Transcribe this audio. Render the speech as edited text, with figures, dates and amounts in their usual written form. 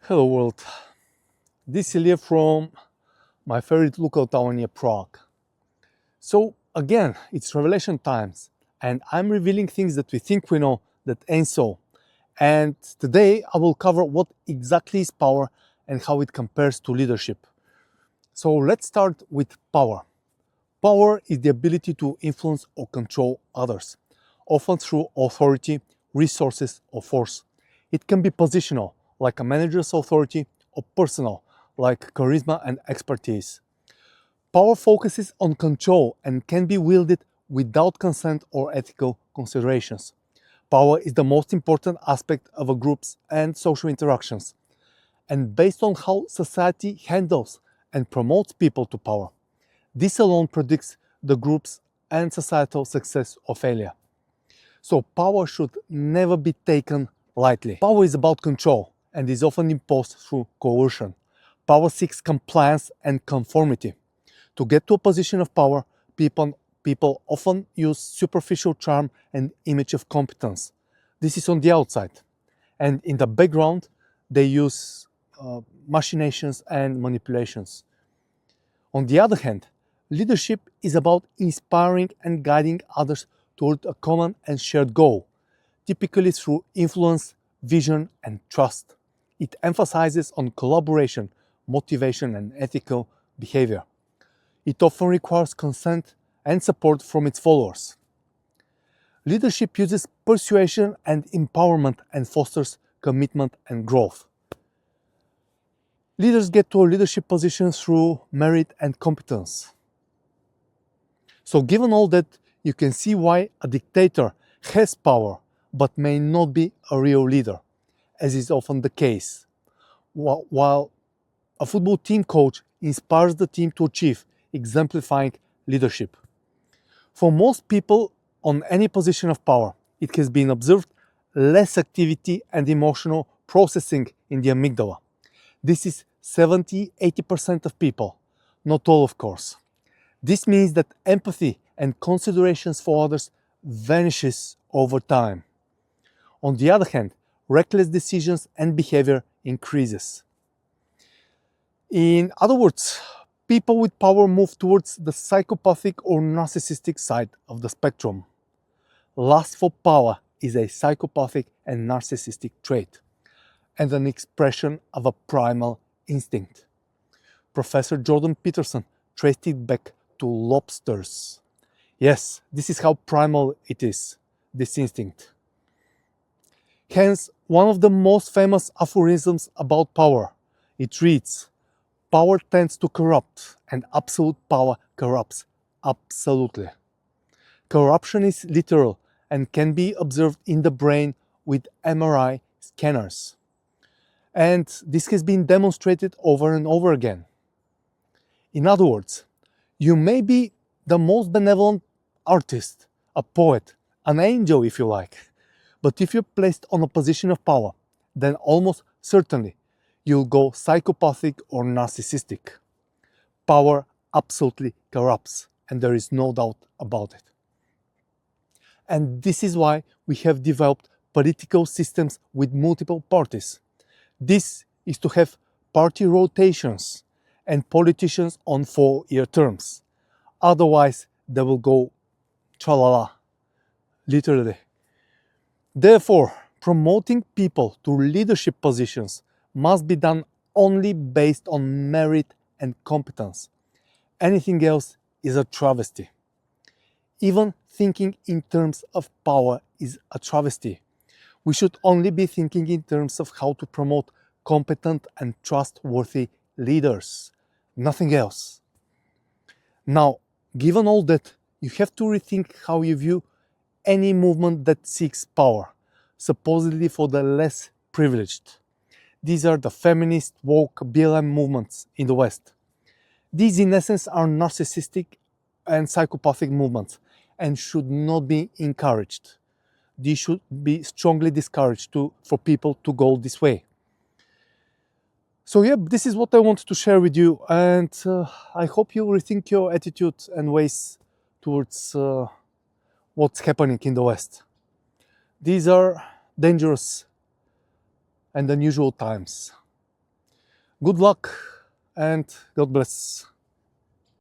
Hello world, this is Ilya from my favorite local town near Prague. So again, it's revelation times and I'm revealing things that we think we know that ain't so. And today I will cover what exactly is power and how it compares to leadership. So let's start with power. Power is the ability to influence or control others, often through authority, resources, or force. It can be positional, like a manager's authority, or personal, like charisma and expertise. Power focuses on control and can be wielded without consent or ethical considerations. Power is the most important aspect of a group's and social interactions, and based on how society handles and promotes people to power. This alone predicts the group's and societal success or failure. So power should never be taken lightly. Power is about control and is often imposed through coercion. Power seeks compliance and conformity. To get to a position of power, people often use superficial charm and image of competence. This is on the outside. And in the background, they use machinations and manipulations. On the other hand, leadership is about inspiring and guiding others toward a common and shared goal, typically through influence, vision, and trust. It emphasizes on collaboration, motivation, and ethical behavior. It often requires consent and support from its followers. Leadership uses persuasion and empowerment and fosters commitment and growth. Leaders get to a leadership position through merit and competence. So given all that, you can see why a dictator has power but may not be a real leader, as is often the case, while a football team coach inspires the team to achieve, exemplifying leadership. For most people on any position of power, it has been observed less activity and emotional processing in the amygdala. This is 70–80% of people, not all of course. This means that empathy and considerations for others vanishes over time. On the other hand, reckless decisions and behavior increases. In other words, people with power move towards the psychopathic or narcissistic side of the spectrum. Lust for power is a psychopathic and narcissistic trait, and an expression of a primal instinct. Professor Jordan Peterson traced it back to lobsters. Yes, this is how primal it is, this instinct. Hence, one of the most famous aphorisms about power. It reads, "Power tends to corrupt, and absolute power corrupts absolutely." Corruption is literal and can be observed in the brain with MRI scanners. And this has been demonstrated over and over again. In other words, you may be the most benevolent artist, a poet, an angel if you like, but if you're placed on a position of power, then almost certainly you'll go psychopathic or narcissistic. Power absolutely corrupts, and there is no doubt about it. And this is why we have developed political systems with multiple parties. This is to have party rotations and politicians on 4-year terms. Otherwise, they will go tra-la-la, literally. Therefore, promoting people to leadership positions must be done only based on merit and competence. Anything else is a travesty. Even thinking in terms of power is a travesty. We should only be thinking in terms of how to promote competent and trustworthy leaders. Nothing else. Now, given all that, you have to rethink how you view any movement that seeks power, supposedly for the less privileged. These are the feminist, woke, BLM movements in the West. These in essence are narcissistic and psychopathic movements and should not be encouraged. These should be strongly discouraged for people to go this way. So yeah, this is what I wanted to share with you, and I hope you rethink your attitude and ways towards what's happening in the West. These are dangerous and unusual times. Good luck and God bless.